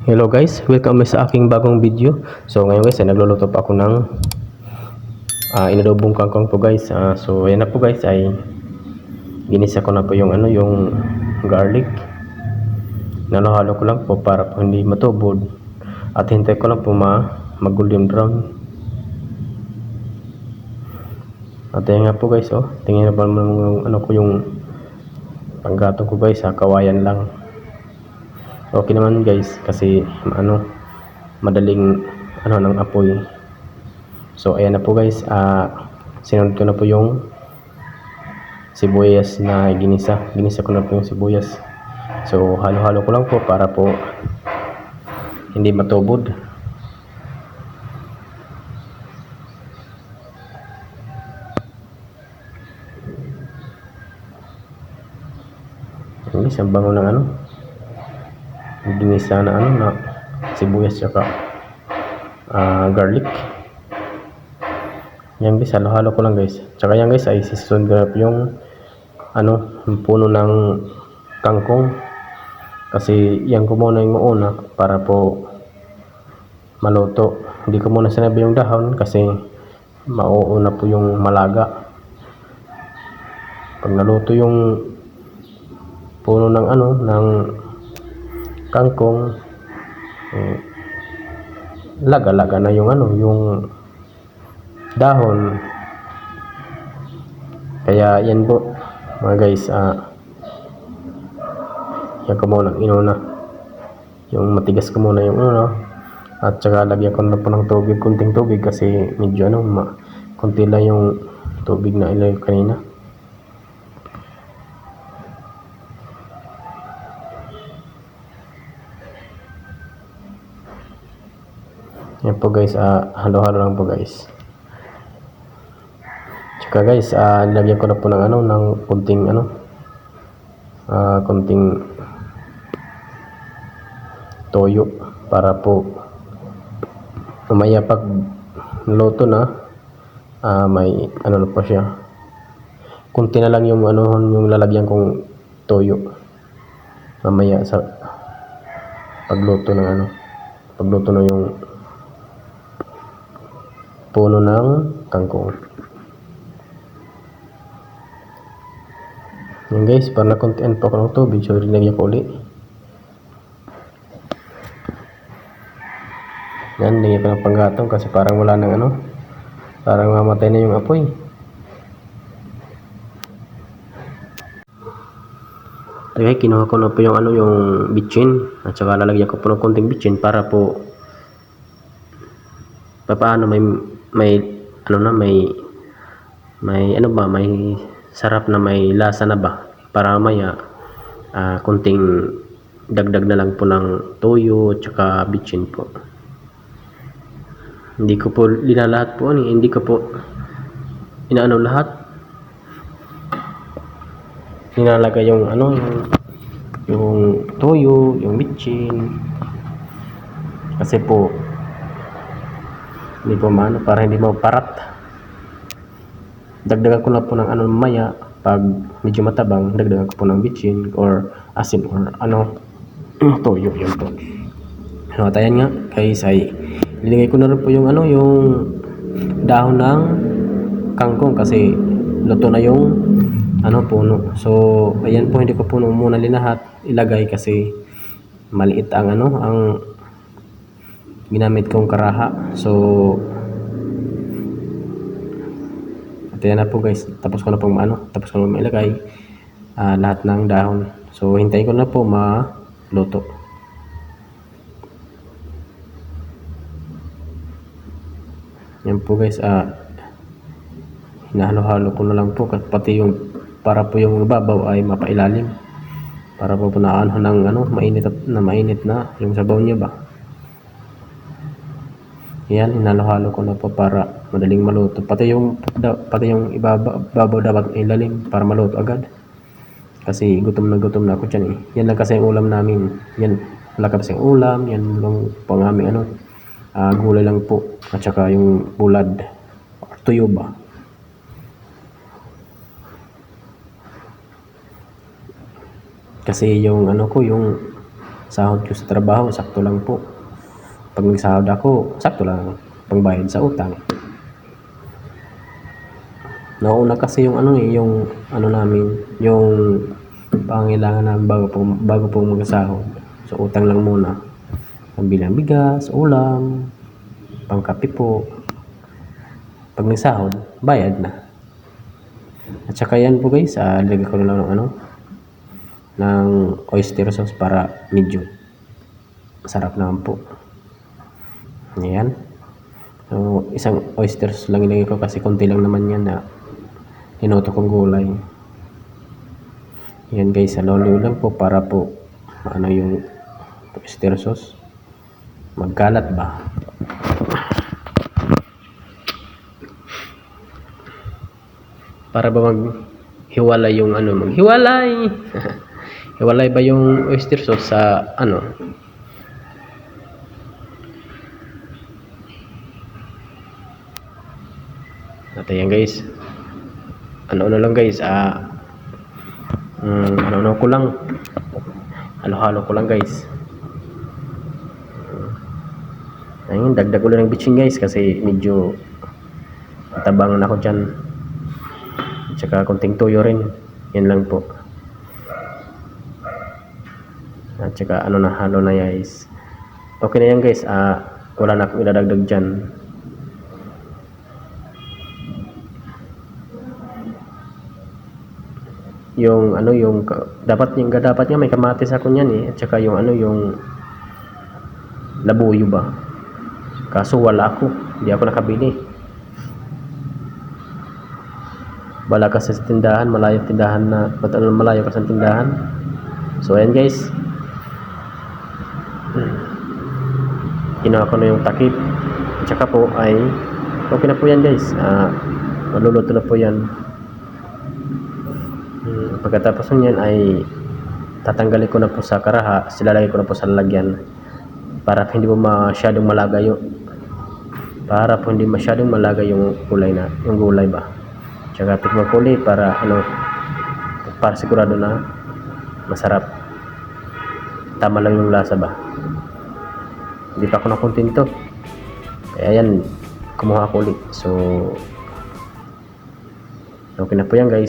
Hello guys, welcome sa aking bagong video. So ngayon guys, nagluluto pa ako ng inadobong kangkong po guys. So ayan na po guys, ay ginisa ko na po yung yung garlic. Nalahalo ko lang po para po hindi matubod. At hintay ko lang po mag golden brown. At ayan nga po guys, tingnan na po yung yung panggatong ko guys, kawayan lang. Okay naman guys kasi madaling ng apoy. So ayan na po guys, sinunod ko na po yung sibuyas na ginisa ko na po yung sibuyas. So halo-halo ko lang po para po hindi matubod. Guys, ang bango ng ginisa na na sibuyas tsaka garlic. Yan guys, halo-halo ko lang guys. Tsaka yan guys ay sisunod yung yung puno ng kangkong. Kasi yan ko muna yung mauna para po maluto. Hindi ko muna sinabi yung dahon kasi mauuna po yung malaga. Pag naluto yung puno ng ng kangkong, laga-laga na yung yung dahon. Kaya yan po mga guys, yan ko muna inuna yung matigas ko muna yung at saka lagyan ko na po ng tubig, kunting tubig kasi medyo kunti lang yung tubig na ilagay kanina. Yan po guys, halo-halo lang po guys. Tsaka guys, lagyan ko na po ng ng kunting kunting toyo para po mamaya pag luto na, may na po siya. Kunti na lang yung yung lalagyan kong toyo mamaya sa pagluto ng pagluto na yung puno ng kangkong. Yan guys, para nakuntian po ako ng tubig, so rinagyan ko ulit. Yan, lagyan ko ng panggatong kasi parang wala nang parang mamatay na yung apoy. Okay, kinuha ko na po yung yung bitchin at saka lalagyan ko po ng konting bitchin para po paano may may sarap na may lasa na ba, para maya kunting dagdag na lang po ng toyo at saka bitchin po. Hindi ko po linalahat po hindi ko po lahat, nilalagay yung yung toyo, yung bitchin kasi po hindi po para hindi maparat. Dagdagan ko na po ng maya pag medyo matabang, dagdagan ko po ng bitchin or asin or toyo. Yun po. At ayan nga guys, ay nilagay ko na rin po yung yung dahon ng kangkong kasi luto na yung puno. So ayan po, hindi ko po muna linahat ilagay kasi maliit ang ang ginamit kong karaha. So ayan na po guys, tapos ko na pong tapos ko na mailagay lahat ng dahon. So hintayin ko na po maluto. Yan po guys, hinahalo-halo ko na lang po pati yung para po yung babaw ay mapailalim, para po punaan ng mainit na yung sabaw niya ba. Yan, hinalo-halo ko na po para madaling maluto. Pati yung ibabaw dapat ilalim para maluto agad. Kasi gutom na ako dyan eh. Yan lang kasi ang ulam namin. Yan, wala kasi ang ulam. Yan lang po ang aming gulay lang po. At saka yung bulad. Or tuyo ba. Kasi yung yung sahod ko sa trabaho, sakto lang po. Pag nagsahod ako, sakto lang pangbayad sa utang. Nauna kasi yung yung namin, yung pangailangan namin bago po magsahod. So utang lang muna. Pambili ng bigas, ulam, pangkape po. Pag nagsahod, bayad na. At saka yan po guys, lagay ko na lang ng oyster sauce para medyo masarap naman po. Ayan. So, isang oyster sauce lang ilagay ko kasi konti lang naman yan na hinoto kong gulay. Yan guys, lolo lang po para po yung oyster sauce magkalat ba. Para ba maghiwalay yung maghiwalay. Hiwalay ba yung oyster sauce sa At ayan guys, lang guys, ko lang, halo-halo ko lang guys. Ayun, dagdag ulit ng bitchin guys kasi medyo tabangan ako dyan. Tsaka konting toyo rin, yan lang po. At tsaka halo na guys. Okay na yan guys, wala na akong idadagdag dyan. Yung dapat niya may kamatis ako niyan at saka yung yung labuyo ba, kaso wala ako, hindi ako nakabili. Wala kasi sa tindahan, malayo ka sa tindahan. So ayan guys, ginawa ko na yung takip at saka po ay okay na po yan guys. Maluluto na po yan. Pagkatapos niyan ay tatanggalin ko na po sa karaha, silalagay ko na po sa lalagyan para hindi po masyadong malagay yung gulay ba. Tsaka tikman ko ulit para para sigurado na masarap, tama lang yung lasa ba. Hindi pa ako nakontento, kaya yan, kumuha ko ulit. So okay na po yan guys.